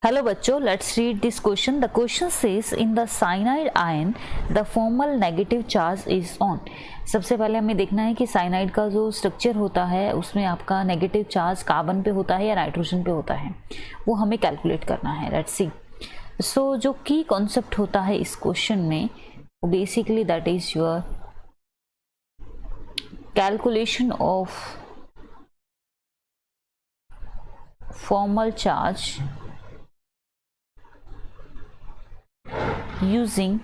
Hello बच्चों, let's read this question. The question says in the cyanide ion the formal negative charge is on. सबसे पहले हमें देखना है कि साइनाइड का जो स्ट्रक्चर होता है उसमें आपका नेगेटिव चार्ज कार्बन पे होता है या नाइट्रोजन पे होता है, वो हमें कैलकुलेट करना है. Let's see. सो जो की कॉन्सेप्ट होता है इस क्वेश्चन में वो basically that is your calculation of formal charge using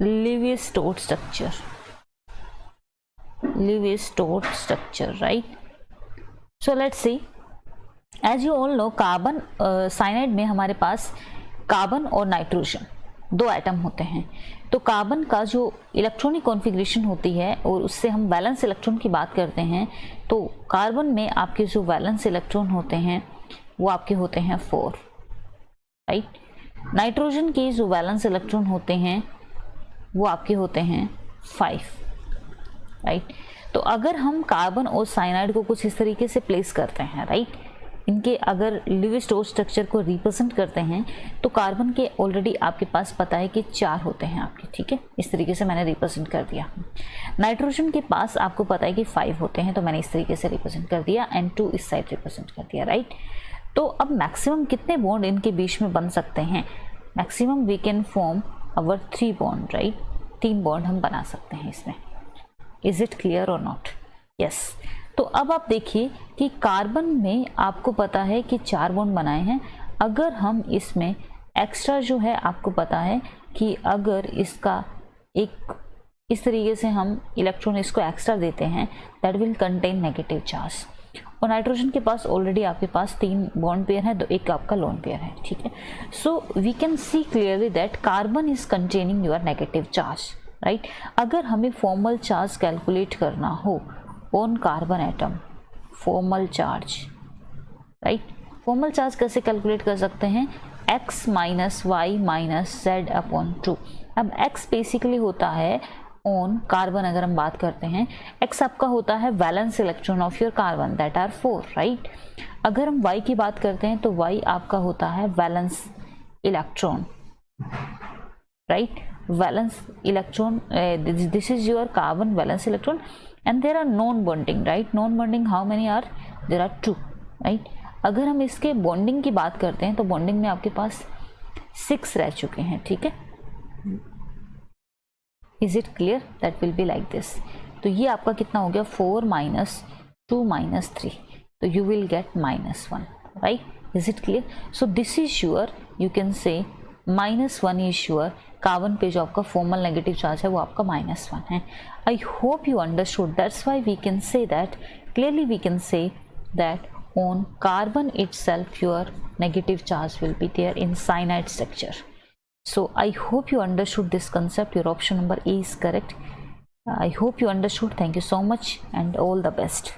Lewis-Strauss structure, right? So let's see. As you all know, carbon cyanide में हमारे पास कार्बन और नाइट्रोजन दो एटम होते हैं. तो कार्बन का जो इलेक्ट्रॉनिक कॉन्फ़िगरेशन होती है और उससे हम वैलेंस इलेक्ट्रॉन की बात करते हैं, तो कार्बन में आपके जो वैलेंस इलेक्ट्रॉन होते हैं वो आपके होते हैं 4, राइट. नाइट्रोजन के जो वैलेंस इलेक्ट्रॉन होते हैं वो आपके होते हैं 5, राइट. तो अगर हम कार्बन और साइनाइड को कुछ इस तरीके से प्लेस करते हैं, राइट, इनके अगर लिविस-स्ट्रौस स्ट्रक्चर को रिप्रेजेंट करते हैं तो कार्बन के ऑलरेडी आपके पास पता है कि 4 होते हैं आपके, ठीक है. इस तरीके से मैंने रिप्रेजेंट कर दिया. नाइट्रोजन के पास आपको पता है कि 5 होते हैं, तो मैंने इस तरीके से रिप्रेजेंट कर दिया. N2 इस साइड रिप्रेजेंट कर दिया, राइट. तो अब मैक्सिमम कितने बॉन्ड इनके बीच में बन सकते हैं? Maximum we can form our 3 bond, right. 3 bond हम बना सकते हैं इसमें. इज इट क्लियर और नॉट? यस. तो अब आप देखिए कि कार्बन में आपको पता है कि 4 बॉन्ड बनाए हैं. अगर हम इसमें एक्स्ट्रा जो है, आपको पता है कि अगर इसका एक इस तरीके से हम इलेक्ट्रॉन इसको एक्स्ट्रा देते हैं, that will contain negative charge. और नाइट्रोजन के पास ऑलरेडी आपके पास 3 बॉन्ड पेयर है, तो एक आपका लोन पेयर है, ठीक है. So we can see clearly that carbon is containing your negative charge, right. अगर हमें फॉर्मल चार्ज कैलकुलेट करना हो on carbon atom, formal charge, right. Formal charge कैसे कैलकुलेट कर सकते हैं? x minus y minus z upon 2. अब x basically होता है ऑन कार्बन. अगर हम बात करते हैं, x आपका होता है valence electron of your carbon, that are 4, right. अगर हम y की बात करते हैं तो y आपका होता है valence electron, right. Valence electron, this is your carbon valence electron. And there are non-bonding, right? Non-bonding how many are? There are 2, right? अगर हम इसके बॉन्डिंग की बात करते हैं तो बॉन्डिंग में आपके पास 6 रह चुके हैं, ठीक है. Is it clear? That will be like this. तो ये आपका कितना हो गया? 4 माइनस 2 माइनस 3, तो you will get -1, right? Is it clear? So this is your, you can say -1 is your carbon पे जो आपका फॉर्मल नेगेटिव चार्ज है वो आपका -1 है. I hope you understood. That's why we can say that clearly, we can say that on carbon itself your negative charge will be there in cyanide structure. So I hope you understood this concept. Your option number A is correct. I hope you understood. Thank you so much and all the best.